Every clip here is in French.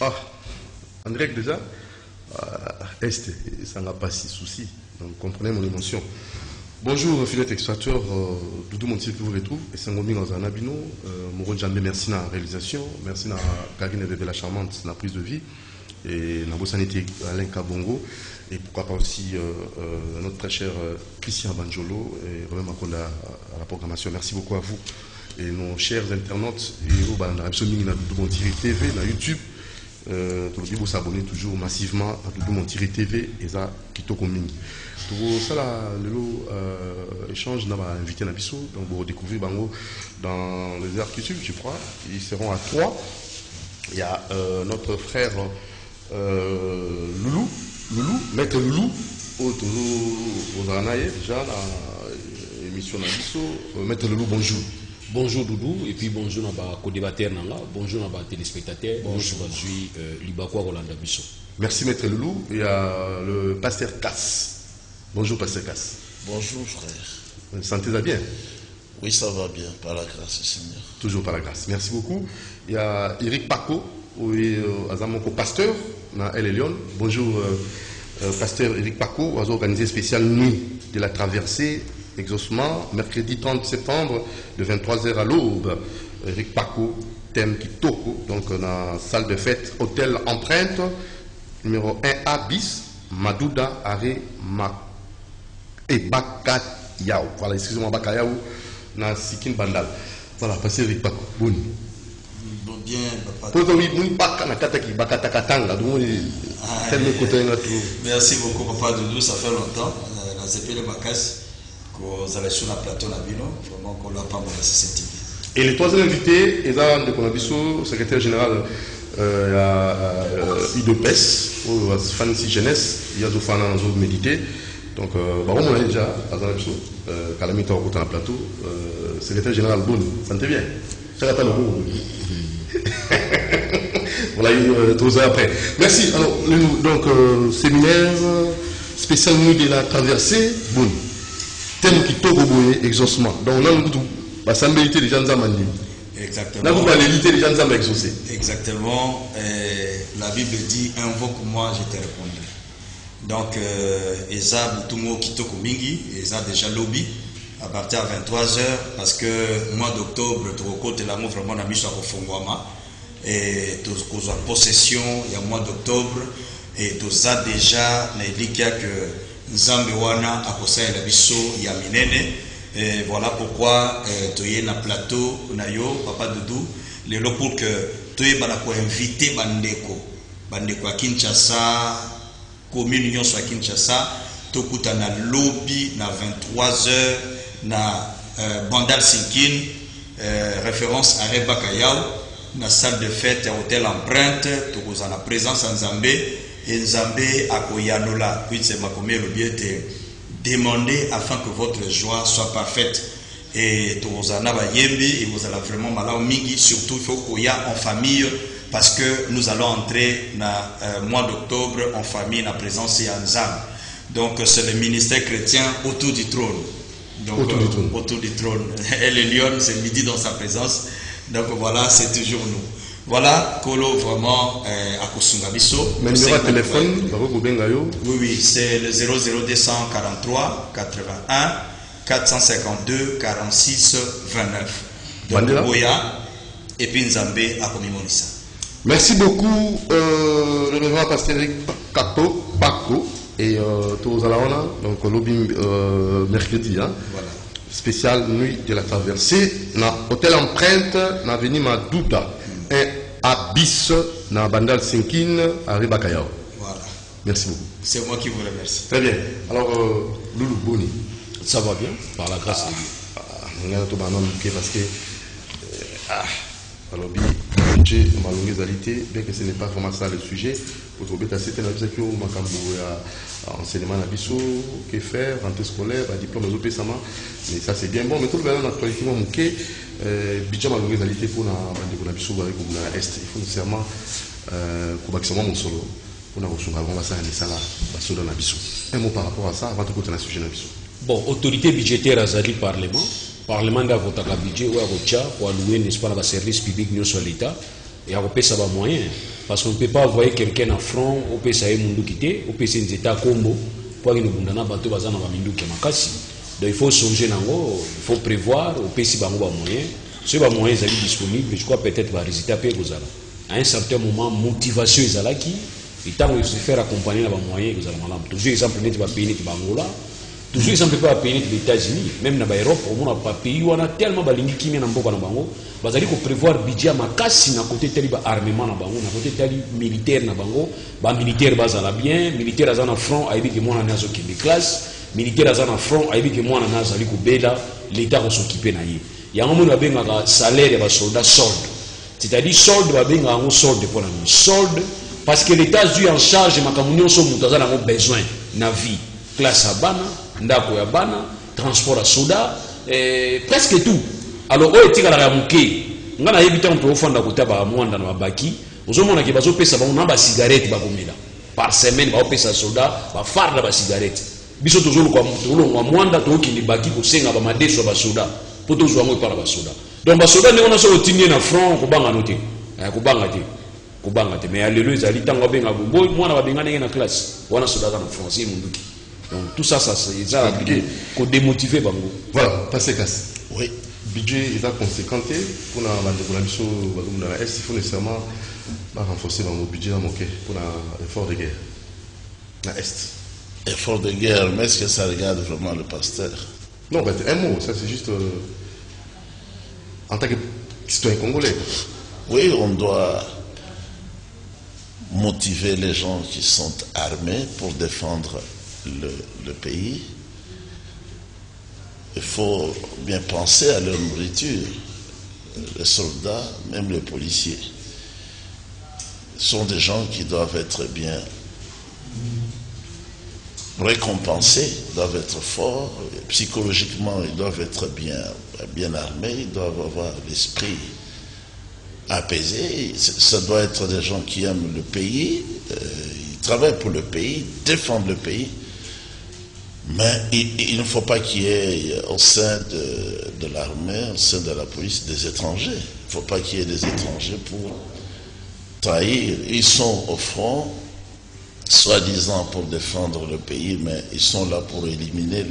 Ah, André, déjà, Est, ça n'a pas si souci. Donc, comprenez mon émotion. Bonjour, fidèles extracteurs, Doudou Montier qui vous retrouve. Et c'est un dans un abino. Moron Jambe, merci à la réalisation. Merci à Karine de la Charmante, la prise de vie. Et la sanité Alain Kabongo. Et pourquoi pas aussi notre très cher Christian Banjolo. Et vraiment à la programmation. Merci beaucoup à vous. Et nos chers internautes, et au Doudou Montier TV, dans YouTube. Vous s'abonner toujours massivement à Doudou Montier TV et ça Kitoko Mingi. Pour ça, le échange n'a pas invité Nabiso, donc vous découvrez Bango dans les arts YouTube, je crois. Ils seront à 3. Il y a notre frère Loulou, maître Loulou, aux Aranaïs, déjà dans l'émission Nabiso. Maître Loulou, bonjour. Bonjour Doudou, et puis bonjour à nos co-débatteurs, bonjour à nos téléspectateurs, bonjour à Libakwa Rolanda Bisso. Merci Maître Loulou. Il y a le pasteur Cass. Bonjour pasteur Cass. Bonjour frère. Sentez-vous bien? Oui, ça va bien, par la grâce du Seigneur. Toujours par la grâce. Merci beaucoup. Il y a Eric Paco, Azamoko pasteur, dans El Lyon. Bonjour pasteur Eric Paco, on a organisé spécial nuit de la traversée. Exaucement, mercredi 30 septembre, de 23h à l'aube. Eric Paco, thème Kitoko, donc dans la salle de fête, hôtel Empreinte, numéro 1A bis, Madouda, Aré, et Bakayao. Voilà, excusez-moi, Bakayao, dans Sikin Bandal. Voilà, passez Eric Paco. Bon. Bien, papa. Merci beaucoup, papa Doudou, ça fait longtemps. On a zappé les Bakas. Vous allez sur la plateau Nabino, vraiment qu'on l'a pas mal cette TV. Et les trois invités, Eza de Konabiso, secrétaire général IDOPES, Fancy Jeunesse, Yazofana en zone médité. Donc, on a déjà, à Zanabiso, Calamita au la plateau, secrétaire général Boune, ça te bien. Ça rappelle le mot. Voilà, tout ça après. Merci. Alors, donc, séminaire spécial nuit de la traversée, Boune. Thème qui toque au exaucement. Donc, on a la sambélité des gens amandis. Exactement. On a l'élité des gens exaucés. Exactement. La Bible dit invoque-moi, je te répondrai. Donc, Eza Boutumo Kitoko Mingi, Eza déjà lobby, à partir de 23h, parce que mois d'octobre, tu côté l'amour vraiment dans Michel Kofongwama, et tu as possession, il y a mois d'octobre, et tu as déjà, l'Elikia que. Nzambe wana akosaya la biso ya minene. Et voilà pourquoi tu es na plateau na yo papa Doudou lelo pour que tu es bana ko inviter bandeko à Kinshasa, commune union soit Kinshasa, tokuta na lobby na 23h na Bandal Sinkin, référence à Rebakayao na salle de fête hôtel Empreinte, tokoza na présence en Nzambe. Et Nzambe akoyanola, puis c'est ma commune le bien te demander afin que votre joie soit parfaite. Et tozana ba yembi et vous allez vraiment malao mingi, surtout il faut qu'on y a en famille parce que nous allons entrer dans mois d'octobre en famille en présence et en Nzambe. Donc c'est le ministère chrétien autour du trône. Donc autour du trône. Et le lion c'est midi dans sa présence. Donc voilà, c'est toujours nous. Voilà, Kolo vraiment à Kosungabiso. Mais numéro de téléphone, oui, c'est le 00243 81 452 46 29. Donc, Boya et puis Nzambe à Komimonissa. Merci beaucoup, le révérend pasteur Eric Paco et Tozalaona, donc lobby mercredi, hein, voilà. Spécial nuit de la traversée, dans hôtel Empreinte, dans l'avenue Madouda. Et à Bis, dans Bandal Sinkin, à Rebakayao. Voilà. Merci beaucoup. C'est moi qui vous remercie. Très bien. Alors, Loulou Boni. Ça va bien, par la grâce de Dieu. Parce que. Alors, bien que ce n'est pas vraiment ça le sujet. Pour trouver ta certaine habitude, enseignement à Bissau, que faire, rentrée scolaire, diplôme aux OPSAMA. Mais ça c'est bien bon. Mais tout le monde dans l'actualité, budget malgré réalité pour la Bissau avec la Est. Il faut nécessairement pour maximum mon solo. Pour la ressource, on va ça ça là, sur la Bissau. Un mot par rapport à ça avant de continuer le sujet de la Bissau. Bon, autorité budgétaire à Zali Parlement. Parlement a voté le budget ou a voté pour allouer, n'est-ce pas, le service public nous sur l'État. et à ça va moyen parce qu'on ne peut pas envoyer quelqu'un en front au peut ça mundu quitter au peut c'est un état combo pour qu'il nous donne bateau bazana ba mindu ke makasi donc il faut songer nango il faut prévoir au peut si bango ba moyen ce ba moyen est disponible je crois peut-être va résultat peut vous à un certain moment motivation ezalaki et tant que se faire accompagner la ba moyen vous allez malade toujours exemple net ba pays net bangola toujours exemple pas pays net les États-Unis même na ba Europe au monde pas pays on a tellement balingi kimia na mboka na bango bazali ko prévoir budget makasi na côté tali ba armement na bango na côté tali militaire na bango ba militaire bazala bien militaire azana front aibi que moi na nazo ki classe militaire azana front aibi que moi na nazo ali ko bela l'état ko s'occuper na ye ya ngomo na benga ka salaire ya ba soldat solde c'est-à-dire solde ba benga ngo solde pour la solde parce que l'état est en charge makamunyo so mutazana ngo besoin na vie classe à bana ndako ya bana transport à soda presque tout alors oyo etikala ya moke nga na yebi tango tofanda kota ba mwanda na babaki ozomona ke bazopesa bango na ba cigarette bakomela par semaine baopesa soda ba farda ba cigarette biso tozolongwa mwanda tokindi baki kosenga ba madeso ba soda po tozwa ngo para ba soda donc ba soda ndeko na so otinye na front kobanga note kubanga te mais alléluia ezali tango benga bombo mwana babenga ndenge na classe wana soda na français munduki donc tout ça c'est pour démotiver bango voilà passez casse oui budget est conséquent pour la mission il faut nécessairement renforcer le budget pour l'effort de guerre la est effort de guerre mais est-ce que ça regarde vraiment le pasteur? Non, un mot, ça c'est juste en tant que citoyen congolais. Oui, on doit motiver les gens qui sont armés pour défendre le pays. Il faut bien penser à leur nourriture. Les soldats, même les policiers, sont des gens qui doivent être bien récompensés, doivent être forts, psychologiquement ils doivent être bien armés, ils doivent avoir l'esprit apaisé. Ça doit être des gens qui aiment le pays, ils travaillent pour le pays, défendent le pays. Mais il ne faut pas qu'il y ait au sein de l'armée, au sein de la police, des étrangers. Il ne faut pas qu'il y ait des étrangers pour trahir. Ils sont au front, soi-disant pour défendre le pays, mais ils sont là pour éliminer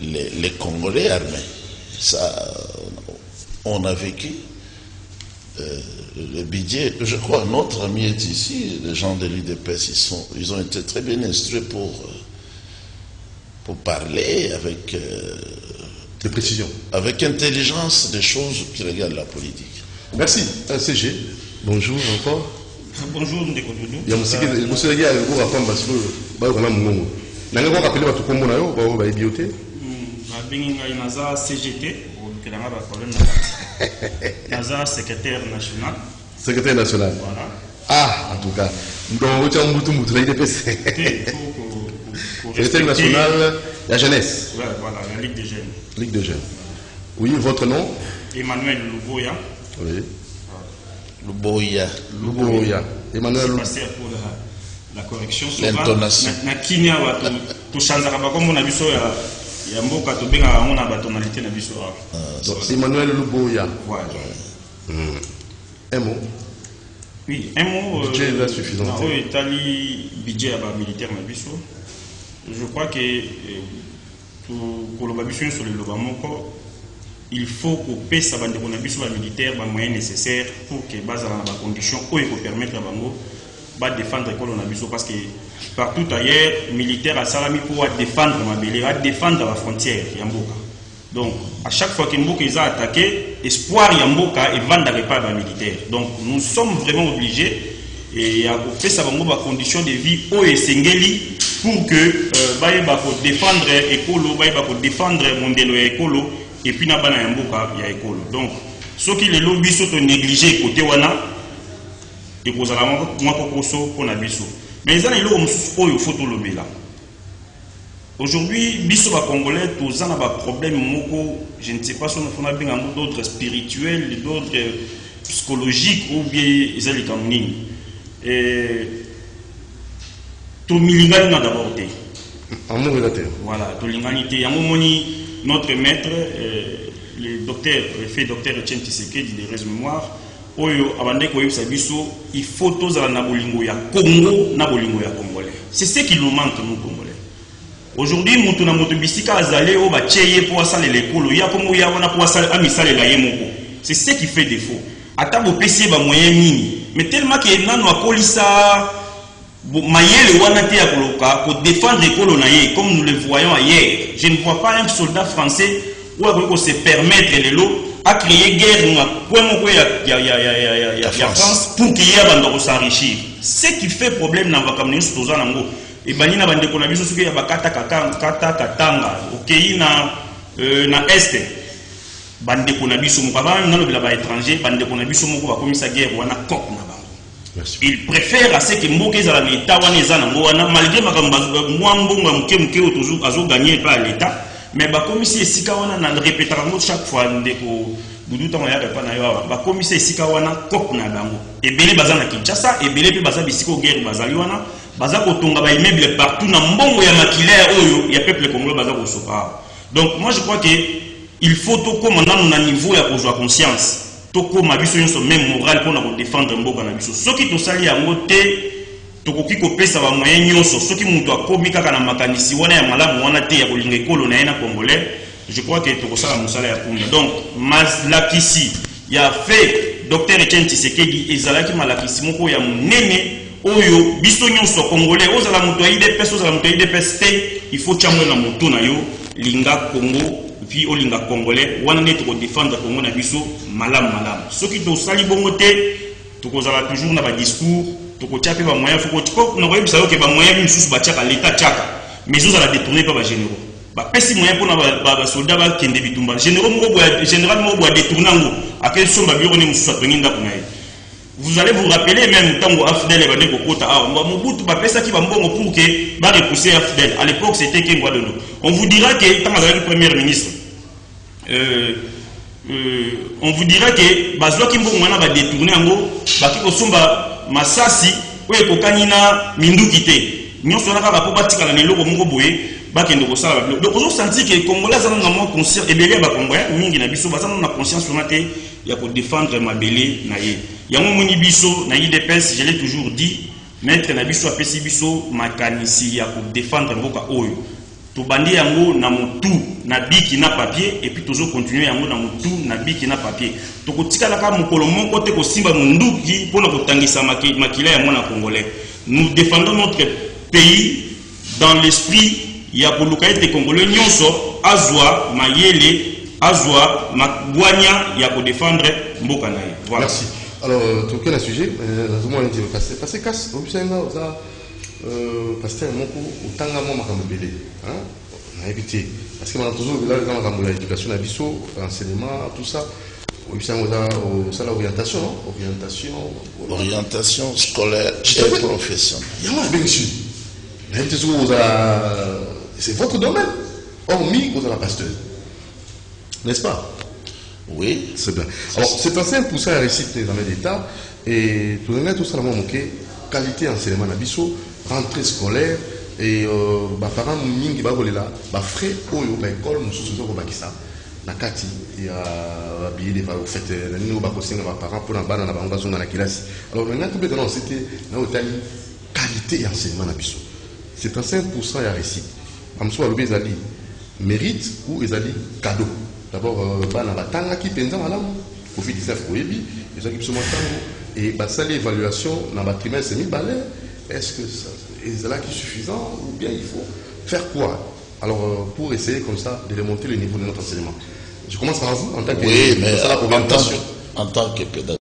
les Congolais armés. Ça, on a vécu. Le budget, je crois, notre ami est ici, les gens de l'UDPS, ils ont été très bien instruits pour parler avec des précisions, avec intelligence des choses qui regardent la politique. Merci. CG, bonjour encore. Bonjour, Ndekodoudou. Il y a monsieur le gars, il va prendre parce que voilà mon nanga ko rappeler bato kombo na yo ba bioté. Binga naza CGT ou kelanga ba problème na naza secrétaire national. Secrétaire national. Voilà. Ah, en tout cas. Donc tu as mutu la IDPS. Secrétaire national la jeunesse. Ouais, voilà, la Ligue des jeunes. Ligue des jeunes. Oui, votre nom? Emmanuel Luboya. Oui. Luboya. Emmanuel Luboya. Pour la correction. L'intonation. Na kinya wa to chanzaka ba kombo na biso ya mboka to benga on a ba tonalité na biso. Donc Emmanuel Luboya. Voilà. Un mot. Oui, un mot. Budget est suffisant. Na o etali budget ya ba militaire na biso. Je crois que pour le babichon sur le lobamoko, il faut que ça va devenir militaire, les moyens nécessaires pour que base dans la condition où il faut permettre à Bango de défendre l'école parce que partout ailleurs, militaire a salami pour défendre défendre la frontière Yamboka. Donc à chaque fois que Mboka est attaqué, espoir Yamboka et vendre pas les militaires. Donc nous sommes vraiment obligés et à faire ça dans conditions de vie au Sengeli pour que baïba pour défendre écolo, baïba pour défendre mondelo écolo et puis na bana Yamboka ya écolo. Donc ceux qui les lobbies sont négligés côté wana et vous allez moi pour na biso. Mais ils ont le photo lobby là. Aujourd'hui, biso ba congolais tous en a ba problème moko, je ne sais pas si on a bien d'autres spirituels, d'autres psychologiques ou bien ils ont les canoniques. Tout milingani n'a d'abord été. Amour et la terre. Voilà, tout l'ingani. À un moment, notre maître, le docteur Etienne Tshisekedi de Reste Mémoire, oyo abande koyebisa biso il faut tozala na bolingo ya Congo na bolingo ya Congolais. C'est ce qui nous manque nous Congolais. Aujourd'hui mutu na moto bisika azale o ba cheye po asale lekolo ya komo ya wana po asale amisale la ye moko. C'est ce qui fait défaut. Ata bo PC ba moyen nini. Mais tellement que nano akolisa mayele wana te ya koloka pour défendre ekolo na ye comme nous le voyons ailleurs. Je ne vois pas un soldat français ou a se permettre les lots à créer guerre ya France pour qu'il y ait bando s'enrichir. Ce qui fait problème dans vakamni sotoza nango et bani na bande kona biso suki ya bakata katanga okei na est bande kona biso mo baba na lobela ba étranger bande kona biso moko ba komisa guerre wana kop na bango. Il préfère à ce que mboke za na état wana za nango wana malgré makambo mwambonga mke otozu azo gagner par l'état. Mais bah comme si esika wana na répéter chaque fois ndeko budu tamo ya pa na yo ba comme si esika wana kop na bango ebele baza na Kinshasa ebele pe baza bisiko guerre bazali wana baza kotonga ba immeuble partout na mbongo ya makilaire oyo ya peuple congolais baza ko sopa. Donc moi je crois que il faut to comme na niveau ya kozwa conscience to comme biso nyonso même moral pour na défendre mboka na biso soki to sali yango te tokoki kopesa ba moyen nyonso soki mutu akomi kaka na makanisi wana ya malamu wana te ya kolinga ekolo na ye na Congolais. Je crois que tokosala musala ya kunda. Donc malakisi ya fait docteur Etienne Tshisekedi ezalaki malakisi moko ya munene oyo biso nyonso Congolais ozala mutu IDPS ozala mutu IDPS te il faut chamwe na mutu na yo linga Congo puis olinga Congolais wana ne toko défendre Congo na biso malamu soki tosali bongo te tokozala toujours na ba discours tokotia pe ba moyen foko na koyebisa yo ke ba moyen misusu batiaka l'état tiaka mais ozala détourné par ba généraux ba pesi moyen pour ba soldat ba kende bitumba général moko détourné ngo akel somba biro ne mususu atongi ndako na ye. Vous allez vous rappeler même tango Afdel et bande kokota ah Mobutu ba pesa ki ba mbongo pour que ba repousser Afdel. À l'époque c'était Kengwa Dondo. On vous dira que tant que premier ministre on vous dira que bazwa ki mbongo wana ba détourné ngo ba ki kosomba masasi oyo kokani na minduki te nyonso na kaka po batika na eloko moko boye bakende kosala ba. Donc on sentit que Congolais za na mo conscience ebele ba Congolais mingi na biso baza na conscience na te ya ko défendre mabele na ye. Yango moni biso na IDPS je l'ai toujours dit maître na biso apesi biso makanisi ya ko défendre mboka oyo. To bandi yango na mutu na biki na papier et puis toujours continuer yango na mutu na biki na papier. To kotikala ka mukolo moko te ko simba munduki pona ko tangisa makila ya mwana Congolais. Nous défendons notre pays dans l'esprit ya koluka ete Congolais nyonso azwa mayele azwa magwanya ya ko défendre mboka na ye. Voilà. Merci. Alors tout quel sujet lazima ndi passer casse obsenga za pasteur moko utanga mo makambo belé hein na éviter parce que maintenant toujours là dans makambo ya éducation na biso enseignement tout ça obsenga za ça orientation scolaire et professionnelle. Yama bien sûr. C'est votre domaine. Hormis vous êtes pasteur. N'est-ce pas? Oui. C'est bien. Alors, c'est un 5% à réciter dans l'État et tout le monde tout ça manqué qualité enseignement na biso, rentrée scolaire et parents mingi ba kolela ba frais oyo ba école mususu zo ko bakisa na kati ya billet de va au fait na nino ba kosinga ba parents pour na bana na bango zonga na kilasi. Alors maintenant tout besoin c'était na otali qualité enseignement na biso. C'est un 5% à récit. Amso alobi ezali mérite ou ezali cadeau. D'abord bana batanga ki penza malamu Covid-19 koyebi ezaki biso matango et basali évaluation na ba trimestre mi-balai. Est-ce que ça est là qui est suffisant ou bien il faut faire quoi? Alors pour essayer comme ça de remonter le niveau de notre enseignement. Je commence par vous en tant que oui, mais en tant que pédagogue.